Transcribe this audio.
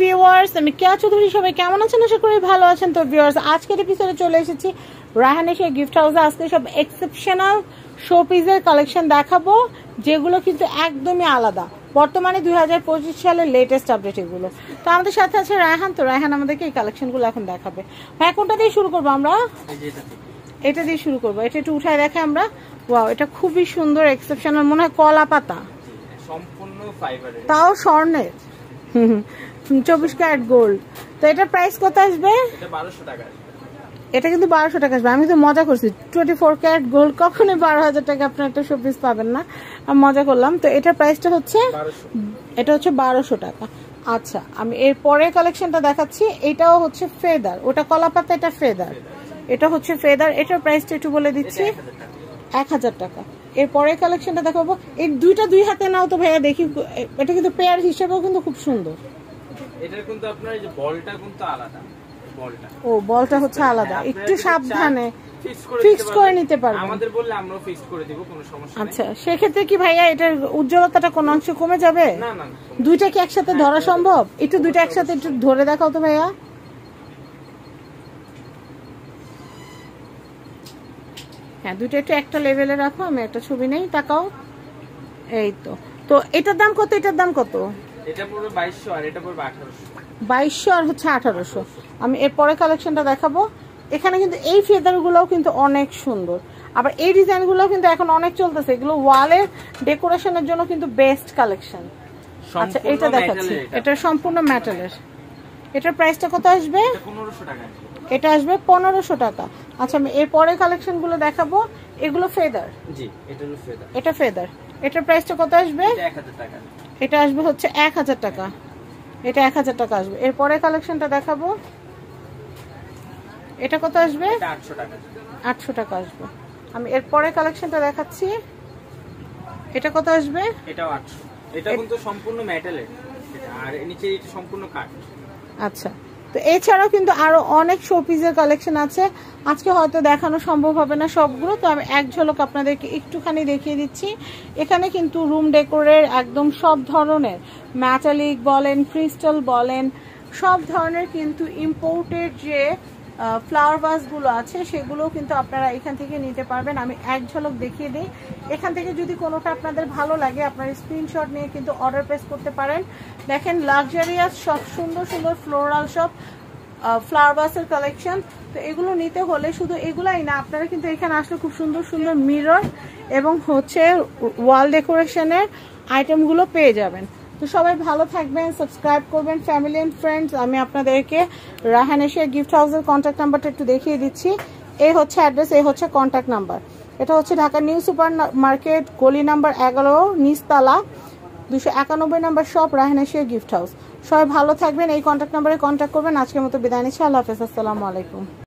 Viewers, আমি কেয়া চৌধুরী। সবাই কেমন আছেন? আশা করি ভালো আছেন। তো ভিউয়ার্স, আজকের এপিসোডে চলে এসেছি রায়হান এশিয়া গিফট হাউসে। আজকে সব এক্সেপশনাল শো পিসের কালেকশন দেখাবো, যেগুলো কিন্তু একদমই আলাদা। বর্তমানে 2025 সালের লেটেস্ট আপডেট এগুলো। তো আমাদের সাথে আছে রায়হান। তো রায়হান আমাদেরকে এই কালেকশনগুলো এখন দেখাবে। ভাই, কোনটা দিয়ে শুরু করবো আমরা? এটা দিয়ে শুরু করবো। এটা একটু উঠায় দেখে আমরা। ওয়াও, এটা খুবই সুন্দর এক্সেপশনাল, মনে হয় কলা পাতা, সম্পূর্ণ ফাইবারের, তাও স্বর্ণের। 24 ক্যারেট গোল্ড। তো এটার প্রাইস কত আসবে? এটা 1200 টাকা। এটা কিন্তু 1200 টাকা আসবে। আমি তো মজা করছি, 24 ক্যারেট গোল্ড কখনোই 12,000 টাকা আপনার একটা শোপিস পাবেন না। আমি মজা করলাম। তো এটার প্রাইসটা হচ্ছে 1200 টাকা। আচ্ছা, আমি এর পরের কালেকশনটা দেখাচ্ছি। এটাও হচ্ছে ফেদার, ওটা কলাপাতা, এটা ফেদার। এটা হচ্ছে ফেদার। এটার প্রাইসটা একটু বলে দিচ্ছি, 1000 টাকা। এর পরের কালেকশনটা দেখাবো। এই দুইটা দুই হাতে নাও তো ভাইয়া, দেখি। এটা কিন্তু পেয়ার হিসেবেও কিন্তু খুব সুন্দর। এটার কিন্তু আপনার এই যে বলটা কিন্তু আলাদা। ও, বলটা হচ্ছে আলাদা, একটু সাবধানে ফিক্স করে নিতে পারবেন। আমাদের বললে আমরাও ফিক্স করে দিব, কোনো সমস্যা নেই। আচ্ছা, সেক্ষেত্রে কি ভাইয়া এটার উজ্জ্বলতাটা কোন অংশে কমে যাবে? না না, দুইটা কি একসাথে ধরা সম্ভব? একটু দুইটা একসাথে একটু ধরে দেখাও তো ভাইয়া। হ্যাঁ, দুইটা একটু একটা লেভেলে রাখো। আমি একটা ছবি নেই, তাকাও। এই তো। তো এটার দাম কত? এটার দাম কত? এটা পড়বে 2200 আর এটা পড়বে 1800। 2200 আর হচ্ছে 1800। আমি এর পরে কালেকশনটা দেখাবো। এখানে কিন্তু এই ফেদার গুলোও কিন্তু অনেক সুন্দর। আবার এই ডিজাইন গুলো কিন্তু এখন অনেক চলতেছে। এগুলো ওয়ালের ডেকোরেশনের জন্য কিন্তু বেস্ট কালেকশন। আচ্ছা, এটা দেখাচ্ছি। এটা সম্পূর্ণ মেটালের। এটার প্রাইসটা কত আসবে? 1500 টাকা। এটা আসবে 1500 টাকা। আচ্ছা, আমি এর পরে কালেকশন গুলো দেখাবো। এগুলো ফেদার। জি, এটা হলো ফেদার। এটা ফেদার। এটার প্রাইসটা কত আসবে? এটা 1000 টাকা। এটা আসবে হচ্ছে 1000 টাকা। এটা 1000 টাকা আসবে। এর পরে কালেকশনটা দেখাবো। এটা কত আসবে? এটা 800 টাকা। 800 টাকা আসবে। আমি এর পরে কালেকশনটা দেখাচ্ছি। এটা কত আসবে? এটাও 800। এটা কিন্তু সম্পূর্ণ মেটালের, আর নিচে এটা সম্পূর্ণ কাঠ। আচ্ছা, তো এছাড়াও কিন্তু আরো অনেক শোপিসের কালেকশন আছে। আজকে হয়তো দেখানো সম্ভব হবে না সবগুলো, তো আমি এক ঝলক আপনাদেরকে একটুখানি দেখিয়ে দিচ্ছি। এখানে কিন্তু রুম ডেকোরের একদম সব ধরনের, মেটালিক বলেন, ক্রিস্টাল বলেন, সব ধরনের কিন্তু ইম্পোর্টেড যে ফ্লাওয়ার ভাসগুলো আছে সেগুলো কিন্তু আপনারা এখান থেকে নিতে পারবেন। আমি এক ঝলক দেখিয়ে দিই। এখান থেকে যদি কোনোটা আপনাদের ভালো লাগে, আপনারা স্ক্রিনশট নিয়ে কিন্তু অর্ডার প্লেস করতে পারেন। দেখেন, লাক্সারিয়াস সব সুন্দর সুন্দর ফ্লোরাল সব ফ্লাওয়ার ভাসের কালেকশন। তো এগুলো নিতে হলে শুধু এগুলাই না, আপনারা কিন্তু এখানে আসলে খুব সুন্দর সুন্দর মিরর এবং হচ্ছে ওয়াল ডেকোরেশনের আইটেমগুলো পেয়ে যাবেন। তো সবাই ভালো থাকবেন, সাবস্ক্রাইব করবেন, ফ্যামিলি এন্ড ফ্রেন্ডস। আমি আপনাদেরকে রায়হান এশিয়া গিফট হাউসের কন্ট্যাক্ট নাম্বারটা একটু দেখিয়ে দিচ্ছি। এই হচ্ছে অ্যাড্রেস, এই হচ্ছে কন্ট্যাক্ট নাম্বার। এটা হচ্ছে ঢাকা নিউ সুপার মার্কেট, গলি নাম্বার 11, নিচতলা, 291 number shop, Raihan Asia gift house. সবাই ভালো থাকবেন, এই কন্ট্যাক্ট নাম্বারে কন্ট্যাক্ট করবেন। আজকের মতো বিদায় নিচ্ছি। আল্লাহ হাফেজ, আসসালামু আলাইকুম।